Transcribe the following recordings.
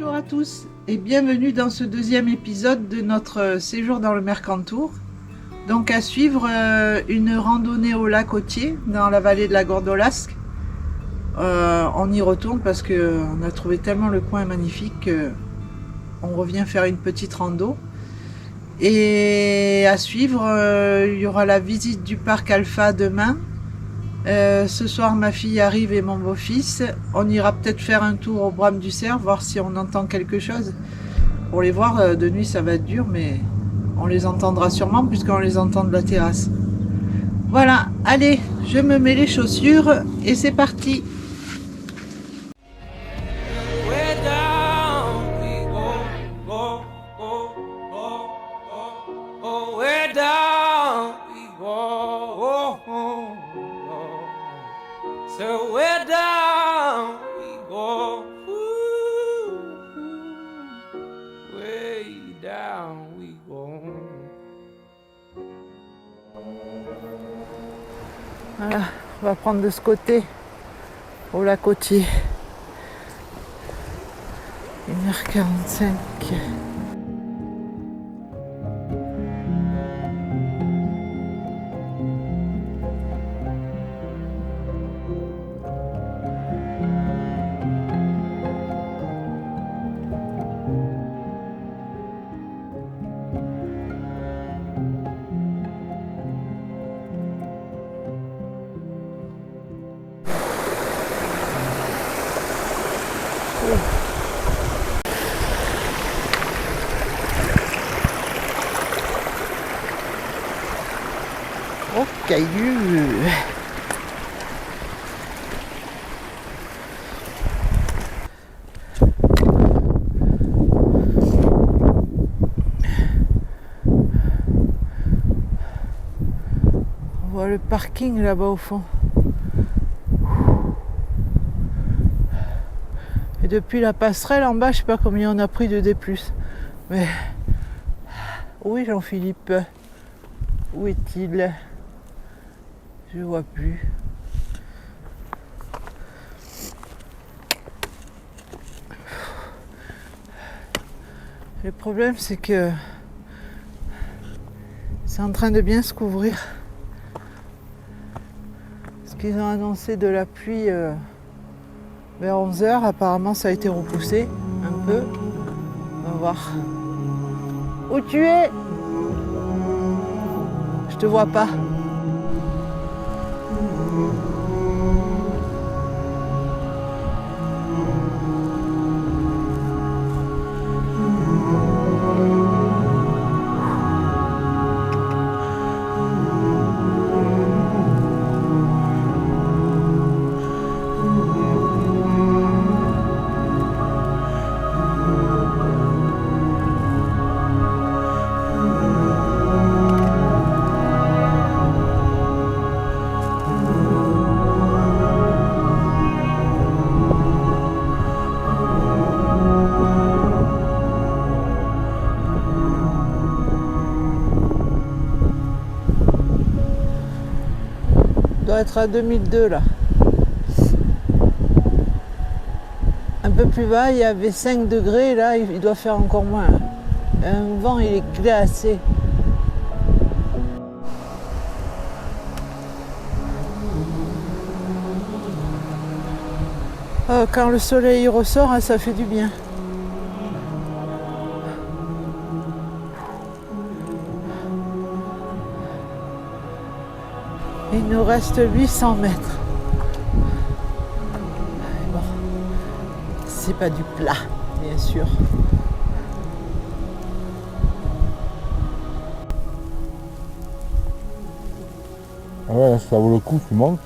Bonjour à tous et bienvenue dans ce deuxième épisode de notre séjour dans le Mercantour. Donc à suivre une randonnée au lac Ottier dans la vallée de la Gordolasque. On y retourne parce qu'on a trouvé tellement le coin magnifique qu'on revient faire une petite rando. Et à suivre, il y aura la visite du parc Alpha demain. Ce soir, ma fille arrive et mon beau-fils. On ira peut-être faire un tour au Brame du Cerf, voir si on entend quelque chose. Pour les voir de nuit, ça va être dur, mais on les entendra sûrement puisqu'on les entend de la terrasse. Voilà, allez, je me mets les chaussures et c'est parti. So where down we go, way down we go. Voilà, on va prendre de ce côté, au lac Ottier. 1h45. Oh, caillou! On voit le parking là-bas au fond. Et depuis la passerelle en bas, je sais pas combien on a pris de D+. Mais oui, Jean-Philippe, où est-il? Je vois plus. Le problème, c'est que c'est en train de bien se couvrir. Parce qu'ils ont annoncé de la pluie vers 11h. Apparemment, ça a été repoussé un peu. On va voir. Où tu es? Je te vois pas. Doit être à 2002 là. Un peu plus bas, il y avait 5 degrés, là il doit faire encore moins. Un vent, il est glacé. Quand le soleil ressort, hein, ça fait du bien. Il nous reste 800 mètres. Bon, c'est pas du plat, bien sûr. Ouais, ça vaut le coup, tu montes.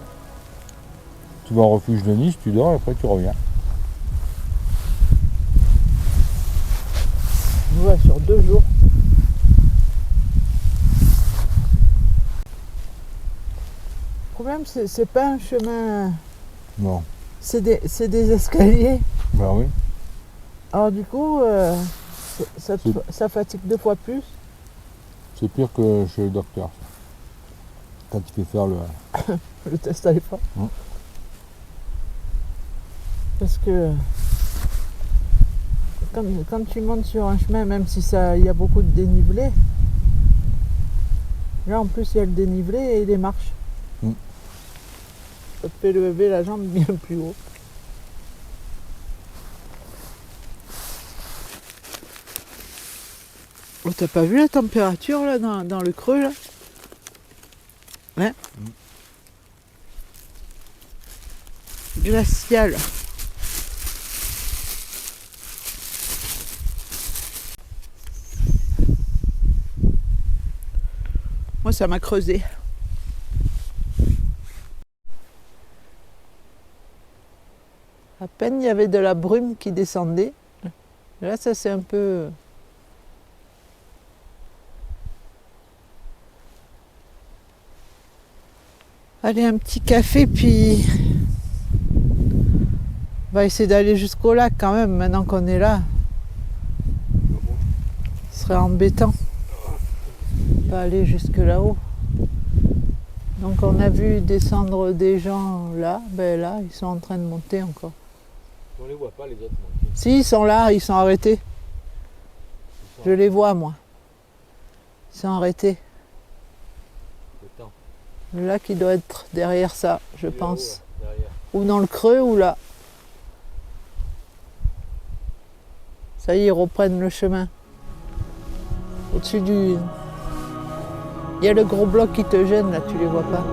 Tu vas au refuge de Nice, tu dors et après tu reviens. Ouais, sur 2 jours. Le problème, c'est pas un chemin. Non. C'est des escaliers. Bah oui. Alors du coup, ça fatigue 2 fois plus. C'est pire que chez le docteur. Quand il fait faire le... Le test à l'effort. Mmh. Parce que quand tu montes sur un chemin, même si il y a beaucoup de dénivelé, là en plus il y a le dénivelé et les marches. Ça te fait lever la jambe bien plus haut. Oh, t'as pas vu la température là dans le creux là? Hein? Glacial. Moi ça m'a creusé. À peine il y avait de la brume qui descendait. Là ça c'est un peu... Allez, un petit café, puis on va essayer d'aller jusqu'au lac quand même, maintenant qu'on est là. Ce serait embêtant de pas aller jusque là-haut. Donc on a vu descendre des gens là, ben là, ils sont en train de monter encore. On les voit pas les autres monter. Si, ils sont là, ils sont arrêtés. Je les vois, moi. Ils sont arrêtés. Le lac, il doit être derrière ça, je pense. Ou dans le creux, ou là. Ça y est, ils reprennent le chemin. Au-dessus du... Il y a le gros bloc qui te gêne, là, tu les vois pas.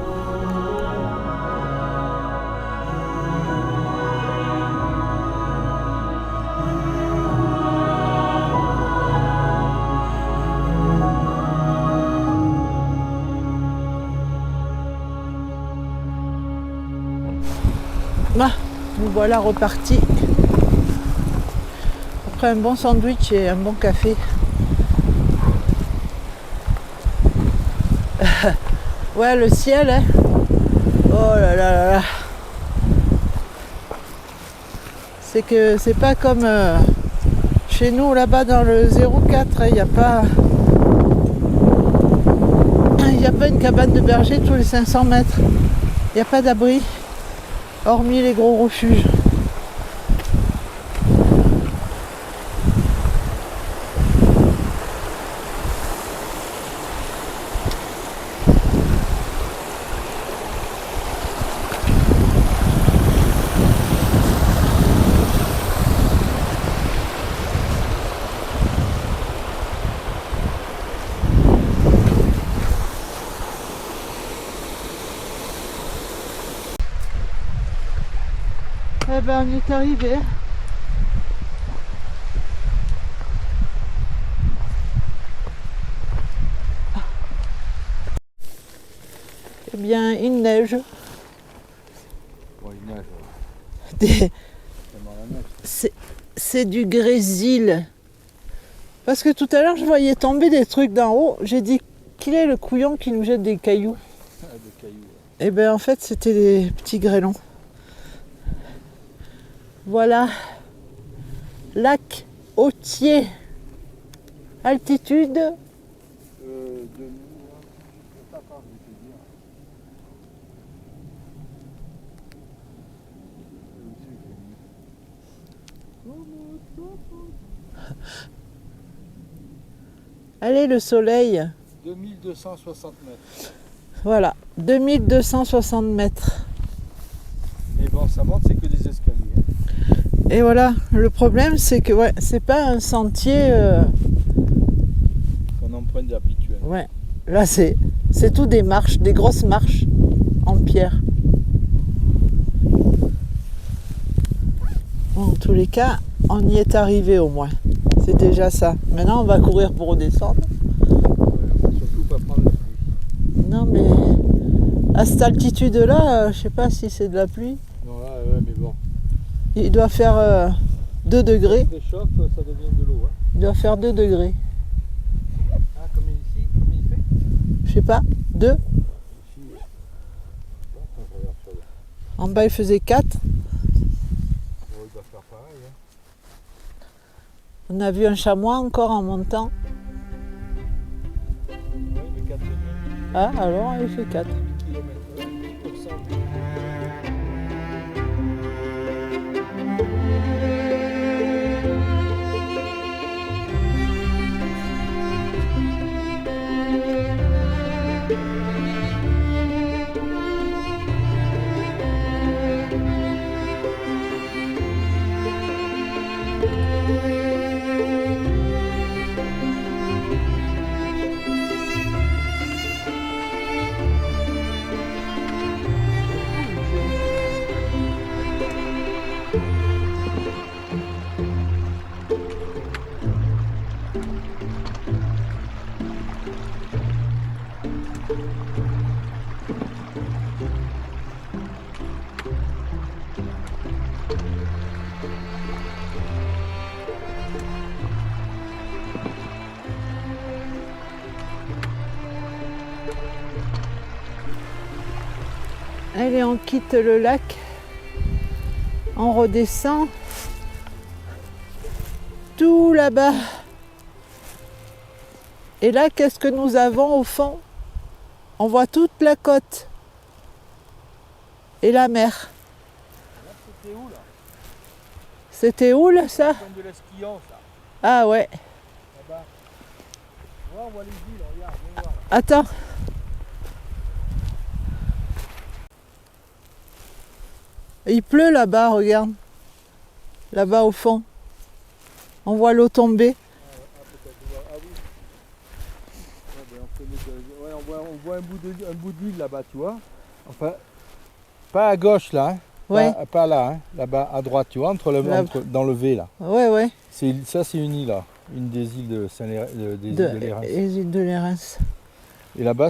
Ah, nous voilà repartis. Après un bon sandwich et un bon café. Ouais, le ciel, hein. Oh là là là là. C'est que c'est pas comme chez nous là-bas dans le 04, il n'y a pas une cabane de berger tous les 500 mètres. Il n'y a pas d'abri. Hormis les gros refuges. Eh ben on y est arrivé. Eh bien il neige. Ouais, il neige. C'est du grésil. Parce que tout à l'heure je voyais tomber des trucs d'en haut. J'ai dit qu'il est le couillon qui nous jette des cailloux. Des cailloux. Eh bien en fait c'était des petits grêlons. Voilà, lac Hautier, altitude 2000. Allez le soleil. 2260 mètres. Voilà, 2260 mètres. Et bon, ça monte, c'est que des escaliers. Et voilà, le problème c'est que ouais, c'est pas un sentier qu'on emprunte habituellement. Ouais, là c'est tout des marches, des grosses marches en pierre. Bon, en tous les cas, on y est arrivé au moins. C'est déjà ça. Maintenant on va courir pour redescendre. Ouais, surtout pas prendre la pluie. Non mais à cette altitude là, je sais pas si c'est de la pluie. Non là, ouais, mais bon. Il doit faire 2 degrés. Ça réchauffe, ça devient de l'eau. Hein. Il doit faire 2 degrés. Ah, comme ici, comme il fait. Je sais pas, 2. Ici, bon, je regarde ça là. En bas il faisait 4. Oh, il doit faire pareil. Hein. On a vu un chamois encore en montant. Ouais, il fait 4 degrés. Ah alors il fait 4. Allez, on quitte le lac, on redescend tout là-bas. Et là, qu'est-ce que nous avons au fond? On voit toute la côte et la mer. C'était où là? C'était où là ça? De l'Esquillon, ça. Ah ouais. Là-bas. Ouais, on voit les îles, regarde, viens voir. Attends. Il pleut là-bas, regarde. Là-bas au fond. On voit l'eau tomber. On voit un bout de l'île là-bas, tu vois. Enfin, pas à gauche là, hein. Ouais. Pas là, hein. Là-bas à droite, tu vois, dans le V là. Ouais, ouais. Ça c'est une île là, une des îles de îles de Lérins. Les îles de Lérins. Et là-bas,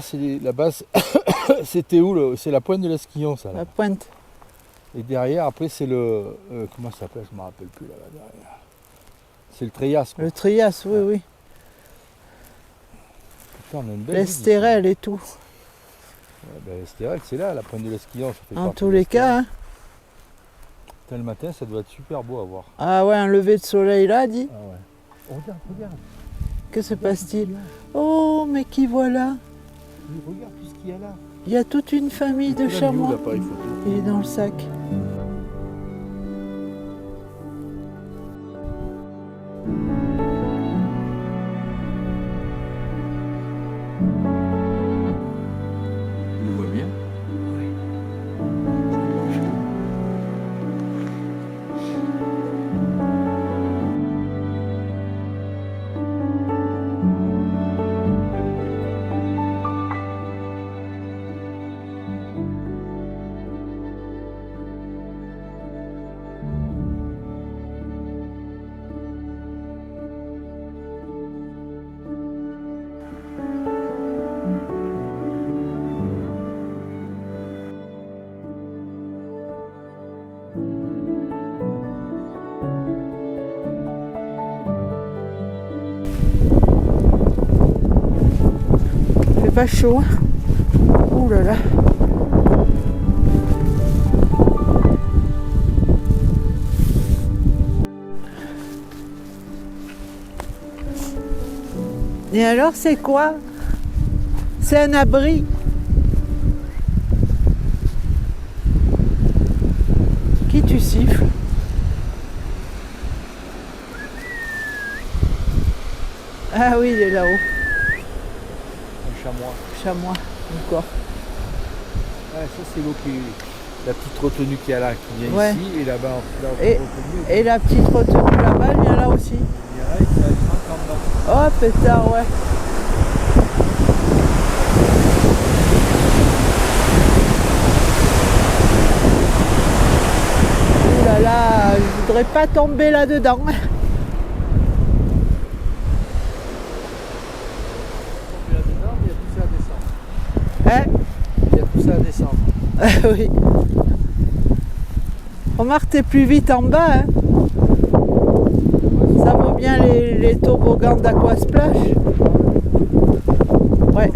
c'était où c'est la pointe de l'Esquillon, ça. Là. La pointe. Et derrière, après, c'est le. Comment ça s'appelle? Je ne me rappelle plus là derrière. C'est le Trias. Quoi. Le Trias, oui, oui. Putain, on a une belle l'Estérel et tout. Ouais, ben, l'Estérel, c'est là, la pointe de l'Esquillon. En tous les cas. Hein. Putain, le matin, ça doit être super beau à voir. Ah ouais, un lever de soleil là, dis. Ah ouais. Oh, regarde. Que se passe-t-il? Oh, mais qui voilà? Mais regarde tout ce qu'il y a là. Il y a toute une famille de chamois. L'appareil photo. Il est dans le sac. On le voit bien. Pas chaud. Ouh là là. Et alors c'est quoi? C'est un abri. Qui tu siffles? Ah oui, il est là-haut. Chamois, encore. Ouais, ça c'est l'eau qui. La petite retenue qu'il y a là, qui vient ouais. ici, et là-bas, et la petite retenue là-bas, elle vient là aussi. Il y a là, oh, pétard, ouais. Ouh là là, je voudrais pas tomber là-dedans. Hein? Il y a tout ça à descendre. Oui. Remarque, t'es plus vite en bas. Hein? Ça vaut bien les toboggans d'Aquasplash. Ouais.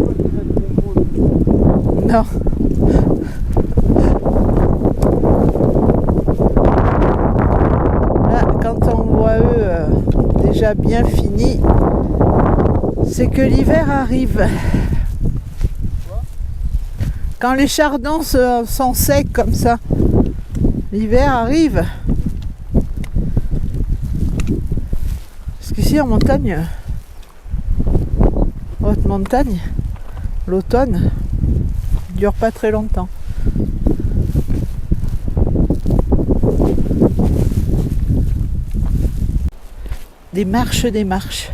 Non. Là, quand on voit eux déjà bien finis, c'est que l'hiver arrive. Quand les chardons sont secs comme ça, l'hiver arrive. Parce qu'ici en montagne, haute montagne, l'automne, Il dure pas très longtemps. Des marches, des marches.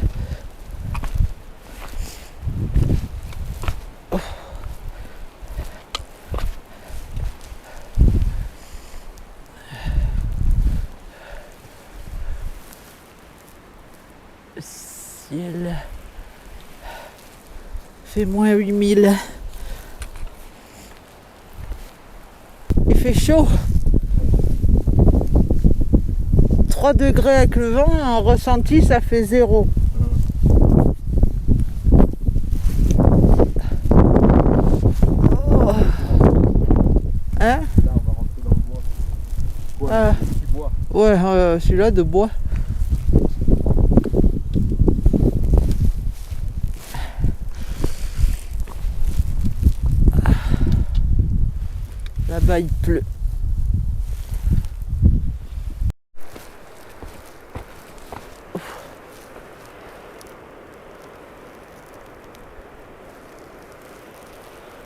Oh. Le ciel fait moins 8000. Il fait chaud. 3 degrés avec le vent, en ressenti ça fait 0. Oh. Hein? Là, on va rentrer dans le bois. Quoi, Ah. un petit bois. Ouais, celui-là de bois. Là-bas il pleut.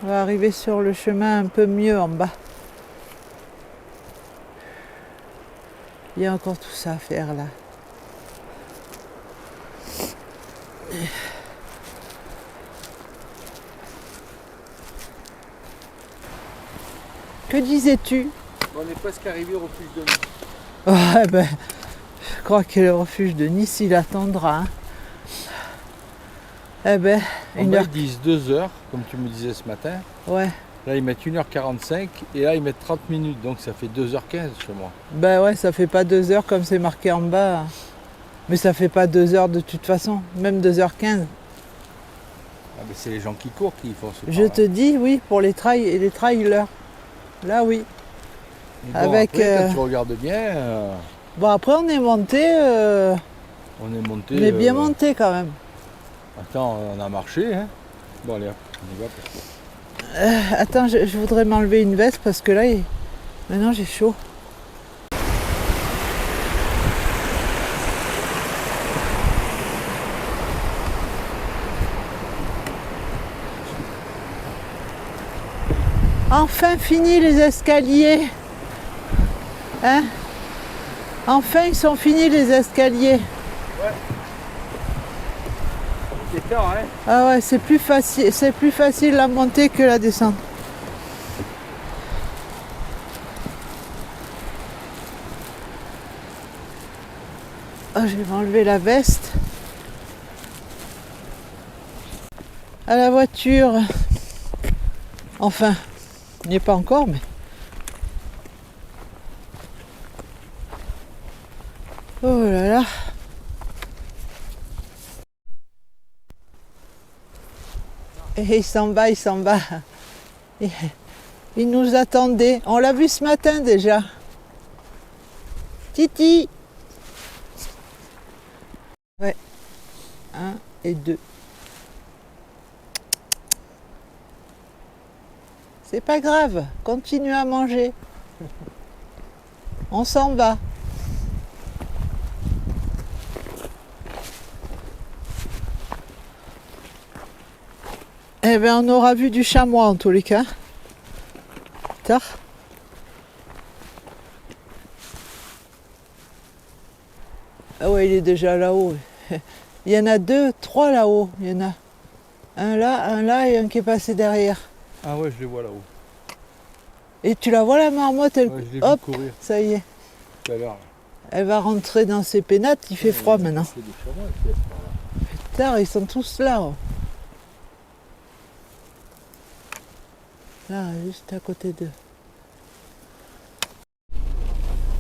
On va arriver sur le chemin un peu mieux en bas. Il y a encore tout ça à faire là. Que disais-tu? On est presque arrivé au refuge de Nice. Ouais, ben, je crois que le refuge de Nice, il attendra. Hein. Eh ben, En bas, ils disent 2 heures, comme tu me disais ce matin. Ouais. Là, ils mettent 1h45 et là, ils mettent 30 minutes. Donc, ça fait 2h15 chez moi. Ben ouais, ça fait pas 2 heures comme c'est marqué en bas. Hein. Mais ça fait pas 2 heures de toute façon, même 2h15. Ah, mais c'est les gens qui courent qui font ce Je te dis, oui, pour les trailers. Là, oui. bon, avec, après, quand tu regardes bien, Bon, après, on est monté. on est monté. On est bien monté quand même. Attends, on a marché. Hein. Bon, allez, hop, on y va. Parce que... Attends, je voudrais m'enlever une veste parce que là, maintenant j'ai chaud. Enfin fini les escaliers. Hein? Enfin ils sont finis les escaliers. C'est tard, hein. Ah ouais, c'est plus facile la montée que la descente. Oh, je vais m'enlever la veste. À la voiture. Enfin, il n'y est pas encore, mais... Oh là là. Et il s'en va. Il nous attendait. On l'a vu ce matin déjà. Titi. Ouais. 1 et 2. C'est pas grave. Continue à manger. On s'en va. Eh bien, on aura vu du chamois en tous les cas. Tard. Ah ouais, il est déjà là-haut. Il y en a 2, 3 là-haut. Il y en a un là et un qui est passé derrière. Ah ouais, je les vois là-haut. Et tu la vois la marmotte, elle... Ouais, je l'ai vu hop, courir ça y est. tout à l'heure. Elle va rentrer dans ses pénates, il fait froid maintenant. C'est des chamois qui restent par là. Tard, ils sont tous là. Oh. Là, juste à côté d'eux.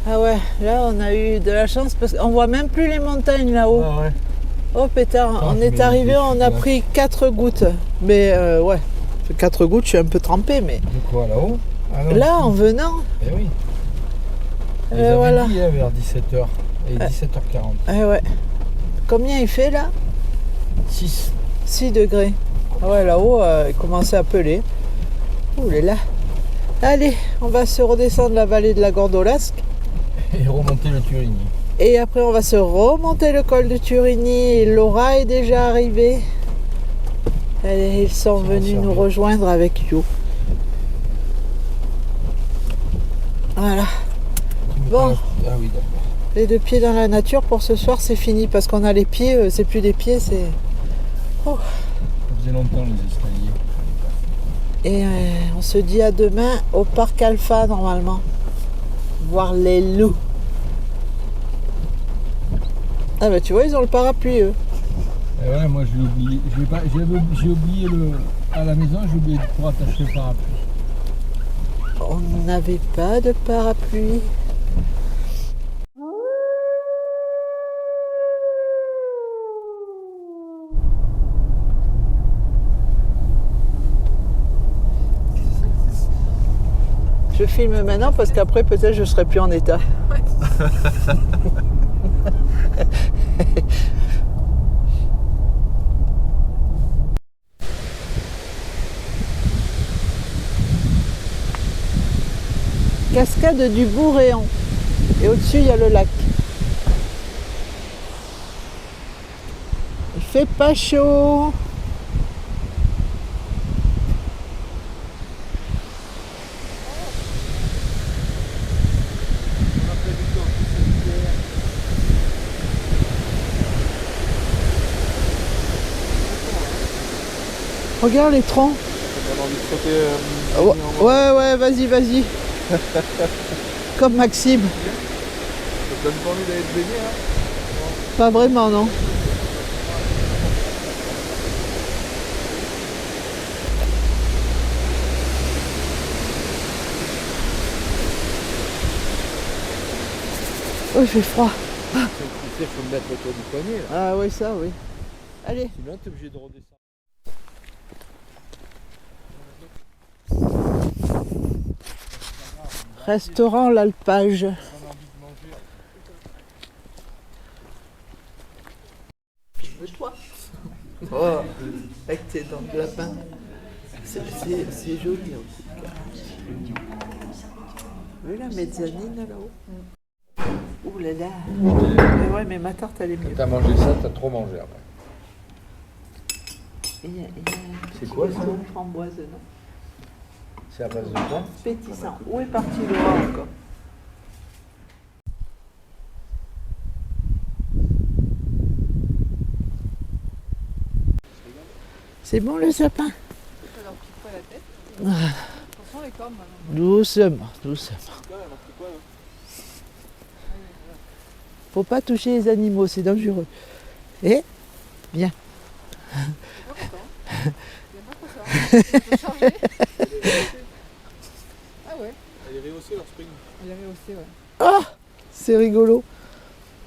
Ah ouais, là on a eu de la chance parce qu'on voit même plus les montagnes là-haut. Ah ouais. Oh pétard, on est arrivé, on a pris 4 gouttes. Mais ouais, 4 gouttes, je suis un peu trempé, mais... De quoi, là-haut? Ah non. Là, en venant, Eh oui. Ils avaient voilà. dit hein, vers 17h et 17h40. Ouais. Combien il fait là? 6. 6 degrés. Ah ouais, là-haut, il commençait à peler. Ouh là là. Allez, on va se redescendre la vallée de la Gordolasque. Et remonter le Turini. Et après, on va se remonter le col de Turini. Et Laura est déjà arrivée. Ils sont venus nous rejoindre avec You. Voilà. Bon, Ah oui, d'accord. les 2 pieds dans la nature pour ce soir, c'est fini parce qu'on a les pieds, c'est plus des pieds, c'est. Oh. Ça faisait longtemps les escaliers. Et on se dit à demain au parc Alpha normalement. Voir les loups. Ah bah tu vois, ils ont le parapluie eux. Et ouais, moi je l'ai oublié. J'ai oublié à la maison, j'ai oublié pour attacher le parapluie. On n'avait pas de parapluie. Je filme maintenant parce qu'après peut-être je serai plus en état. Cascade du Bourréon. Et au-dessus il y a le lac. Il fait pas chaud. Regarde les troncs. On a envie de sauter. Ouais, vas-y. Comme Maxime. Ça donne pas envie d'aller te baigner, hein. Pas vraiment, non. Oh, il fait froid. Il faut me mettre autour du poignet, là. Ah oui, ça, oui. Allez. Sinon, t'es obligé de redescendre. Restaurant l'Alpage. Toi. Oh, avec tes dents de lapin. C'est joli en tout cas. Vous voyez la mezzanine là-haut? Ouh là là. Mais ouais, mais ma tarte elle est mieux. T'as mangé ça, t'as trop mangé après. C'est quoi ça? Framboise, non? C'est à base de quoi? Pétissant. Où est parti le rat encore? C'est bon le sapin? Doucement. Faut pas toucher les animaux, c'est dangereux. Et bien. Ah ouais. Elle est rehaussée leur spring. Elle est rehaussée, ouais. Ah, c'est rigolo.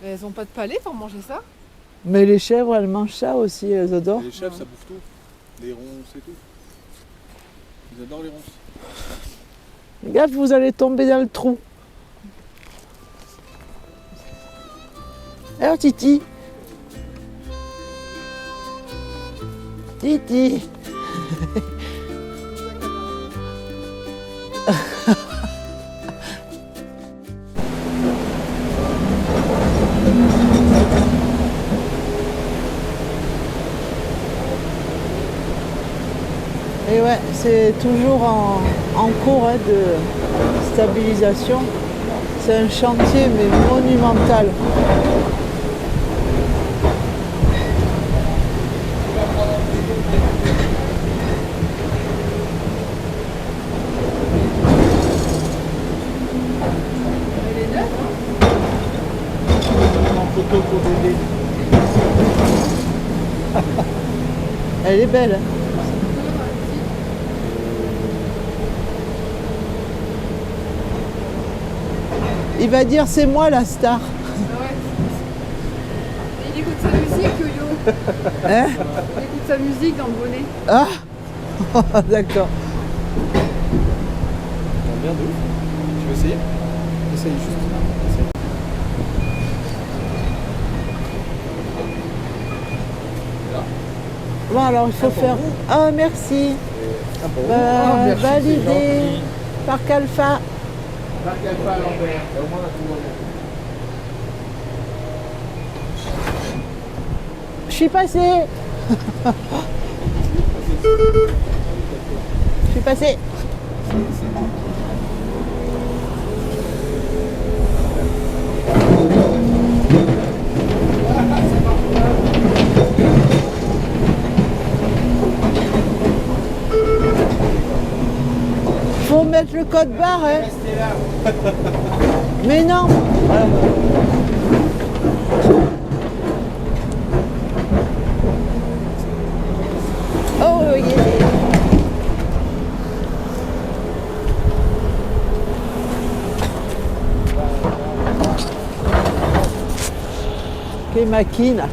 Mais elles ont pas de palais pour manger ça? Mais les chèvres, elles mangent ça aussi, elles adorent. Et les chèvres, ça bouffe tout. Les ronces et tout. Ils adorent les ronces. Gaffe, vous allez tomber dans le trou. Alors Titi. Titi. Et ouais, c'est toujours en cours de stabilisation. C'est un chantier mais monumental. Elle est neuve, hein? En photo pour bébé. Elle est belle. Hein. Il va dire c'est moi la star. Ah ouais. Et il écoute sa musique, Yo-Yo. Hein? Il écoute sa musique dans le bonnet. Ah d'accord. Bien de ouf. Tu veux essayer? Essaye juste. Essaye. Bon alors il faut faire. Ah merci. Ah bon. Bah, validé. Parc Alpha. Marc Alpha à l'envers. Au moins, on a tout le monde. Je suis passée. Je suis passée. Faut mettre le code barre, hein. Mais non. Oh yeah. Che macchina.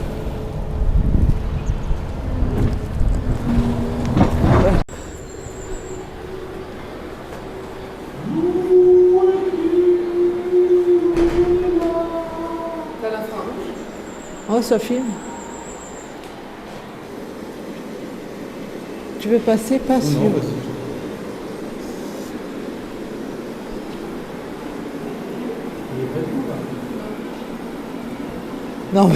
T'as l'infrarouge. Oh, ça filme. Tu veux passer? Passe. Non, vas-y. Non,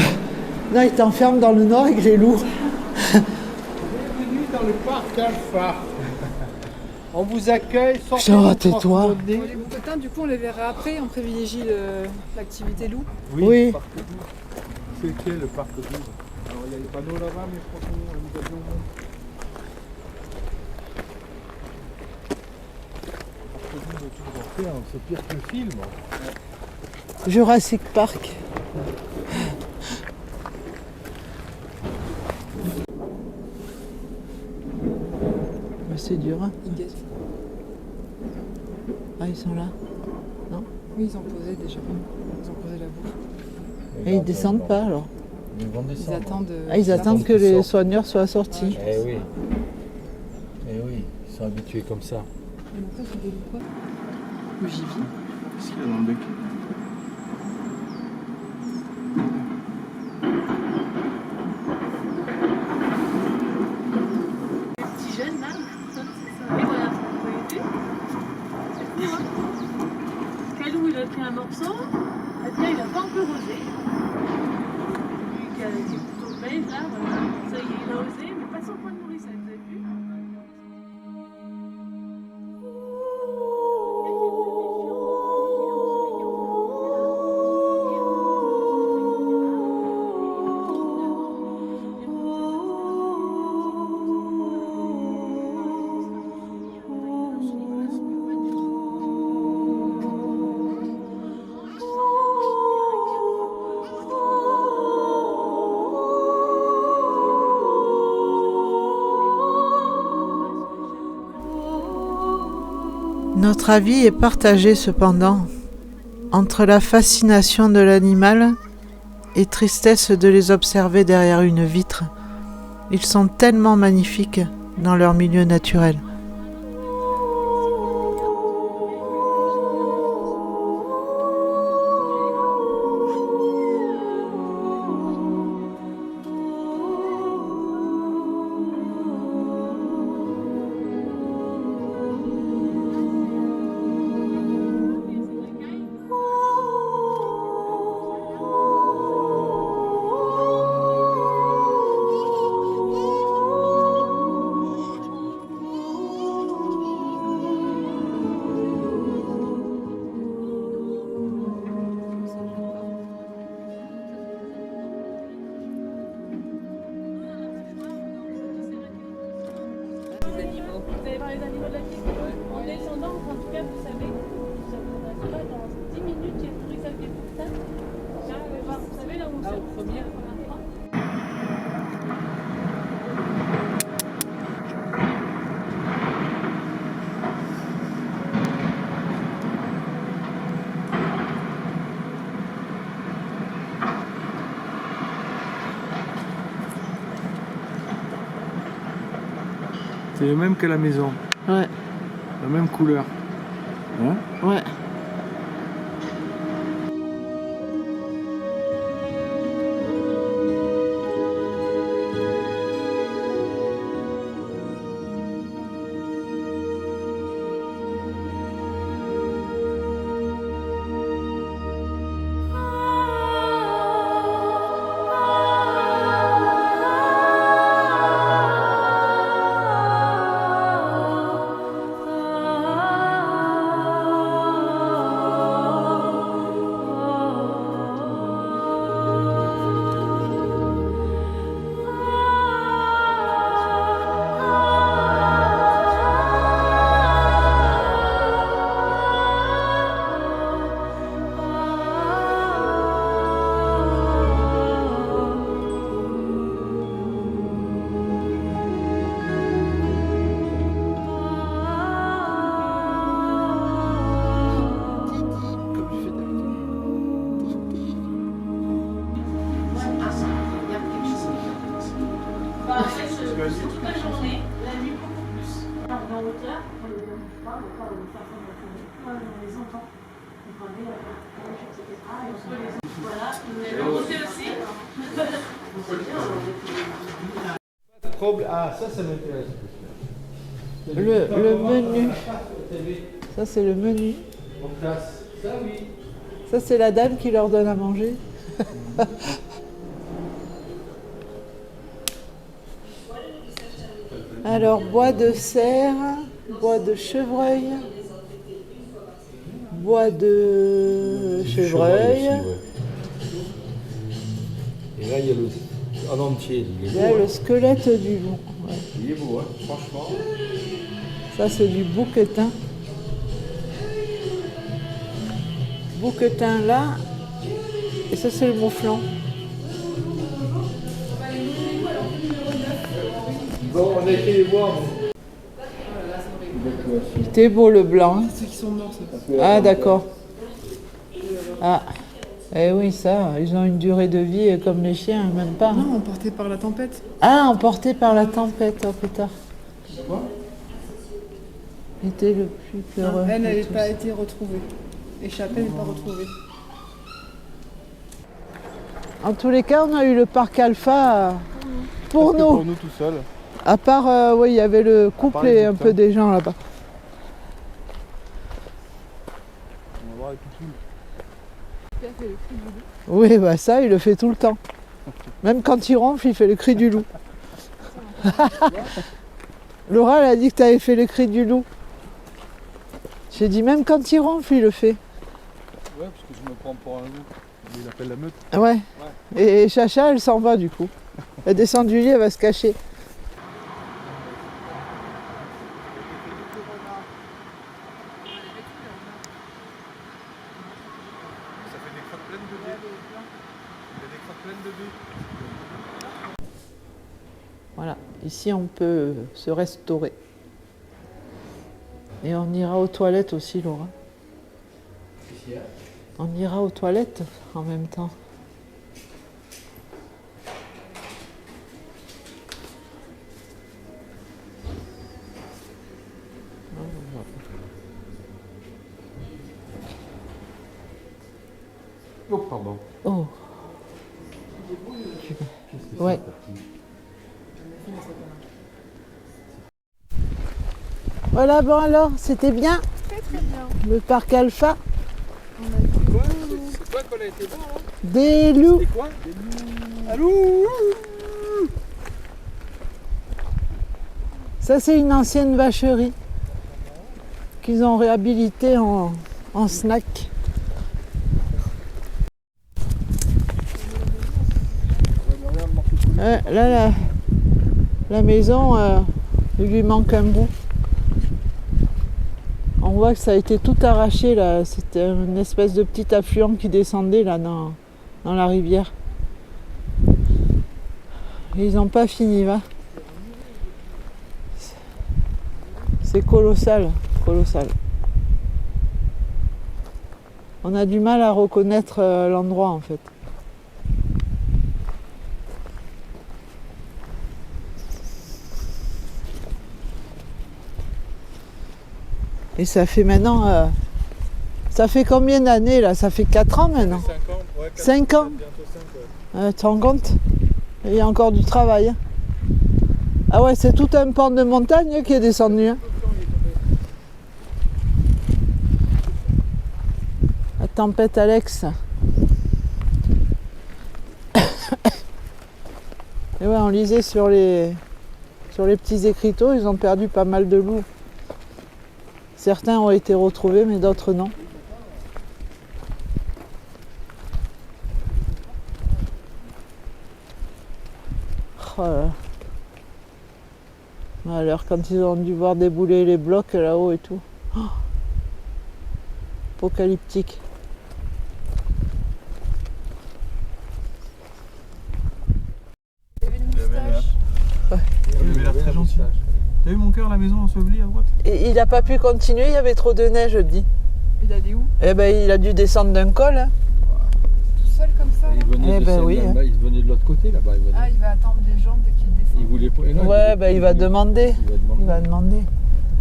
non, il t'enferme dans le nord avec les loups. Bienvenue dans le parc Alpha. On vous accueille sans Putain, tais-toi. Les bouquetins, du coup, on les verra après. On privilégie l'activité loup. Oui. Parc Douze. C'est lequel le parc 12? Alors il y a les panneaux là-bas, mais franchement, nous avions Parc 12 toujours en fait, hein, c'est pire que le film. Jurassic Park. Mais c'est dur, hein. Ils guettent. Ah, ils sont là. Oui, ils ont posé déjà. Ils ont posé la bouffe. Et ils descendent pas alors. Ils vont Ils descendre. attendent. Ah, ils attendent que les soigneurs soient sortis. Eh oui. Eh oui, ils sont habitués comme ça. Et donc, ça, c'est des loups quoi? Le gibier. Qu'est-ce qu'il y a dans le bec? Petit jeune là, et voilà, vous avez vu? C'est fou, hein? Calou il a pris un morceau, Adia il a pas encore osé. Lui qui a plutôt beige là, voilà. Ça y est, il a osé, mais pas son point de nourrissette, vous avez vu? Notre avis est partagé cependant, entre la fascination de l'animal et tristesse de les observer derrière une vitre. Ils sont tellement magnifiques dans leur milieu naturel. Vous allez voir les animaux de la ville. En descendant, en tout cas, vous savez, ça vous reste pas dans 10 minutes, il y a le ruisseau qui est tout ça. Là, vous allez voir, vous savez là où on se premier, la première fois. C'est le même qu'à la maison, Ouais, la même couleur. Hein? ouais. Ah, ça m'intéresse. Le menu. Ça, c'est le menu. Ça, oui. Ça, c'est la dame qui leur donne à manger. Alors, bois de cerf, bois de chevreuil, bois de chevreuil. Et là, il y a le en entier. Il est Là, beau, le squelette du loup. Ouais. Il est beau, hein, franchement. Ça, c'est du bouquetin. Bouquetin là. Et ça, c'est le mouflon. Bon, on a été les voir. C'était beau le blanc. Ceux qui sont morts, c'est Ah, d'accord. Ah, eh oui, ça, ils ont une durée de vie comme les chiens, même pas. Non, emportés par la tempête. Ah, emporté par la tempête, oh putain. Il était le plus peureux. Elle de n'avait tous. pas été retrouvée. Échappée, mais pas retrouvée. En tous les cas, on a eu le parc Alpha pour nous. Pour nous tout seuls. À part, oui, il y avait le couple part les et un bouquetins. peu des gens là-bas. On va voir les toutous. Oui, bah ça, il le fait tout le temps. Même quand il ronfle, il fait le cri du loup. Laura, elle a dit que tu avais fait le cri du loup. J'ai dit, même quand il ronfle, il le fait. Ouais, parce que je me prends pour un loup. Il appelle la meute. Ouais. Et Chacha, elle s'en va du coup. Elle descend du lit, elle va se cacher. Ça fait des crottes pleines de dés. Il y a des crottes pleines de dés. Voilà, ici on peut se restaurer. Et on ira aux toilettes aussi, Laura. On ira aux toilettes en même temps. Oh, pardon. Oh. Ouais. Voilà, bon alors, c'était bien. Très bien. Le parc Alpha, Quoi C'est quoi qu'on a été voir là des loups. C'est quoi Un loup. Ça, c'est une ancienne vacherie qu'ils ont réhabilitée en snack. Là, la maison, il lui manque un bout. On voit que ça a été tout arraché là. C'était une espèce de petit affluent qui descendait là dans la rivière. Et ils n'ont pas fini, va. C'est colossal, colossal. On a du mal à reconnaître l'endroit en fait. Et ça fait maintenant... ça fait combien d'années là? Ça fait 4 ans maintenant. 5 ans. Ouais, 5 ans. Bientôt 5 ouais. Tu te rends compte? Il y a encore du travail. Hein. Ah ouais, c'est tout un pan de montagne qui est descendu. Hein. La tempête Alex. Et ouais, on lisait sur les petits écriteaux, ils ont perdu pas mal de loups. Certains ont été retrouvés, mais d'autres non. Oh là là. Alors, quand ils ont dû voir débouler les blocs là-haut et tout. Oh. Apocalyptique. Il y avait une moustache. Il avait l'air très gentil. T'as vu mon cœur, la maison ensevelie à droite? Et il n'a pas pu continuer, il y avait trop de neige, je dis. Il allait où? Eh ben, il a dû descendre d'un col. Hein. Tout seul comme ça Il là venait Eh de ben celle oui, là-bas, il venait de l'autre côté là-bas. Il venait. Ah, il va attendre les gens dès qu'il descend. Il voulait pas. Non, Ouais, ben il va demander. Il va demander. Il va demander.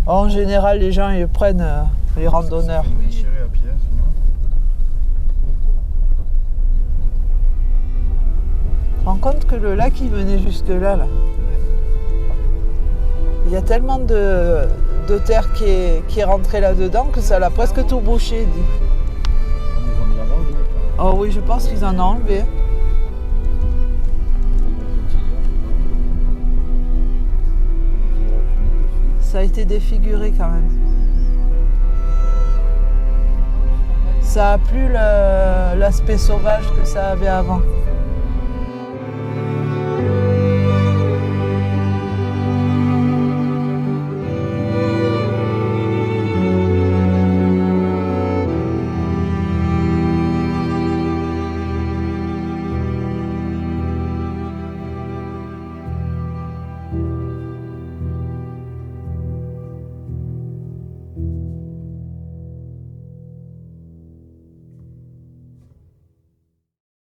En général, les gens ils prennent les randonneurs. Ça fait une déchirée à pied, sinon. Tu te rends compte que le lac il venait jusque là. Il y a tellement de terre qui est rentrée là-dedans que ça l'a presque tout bouché, dit. Ils ont mis la enlevé. Oh oui, je pense qu'ils en ont enlevé. Ça a été défiguré quand même. Ça a plus l'aspect sauvage que ça avait avant.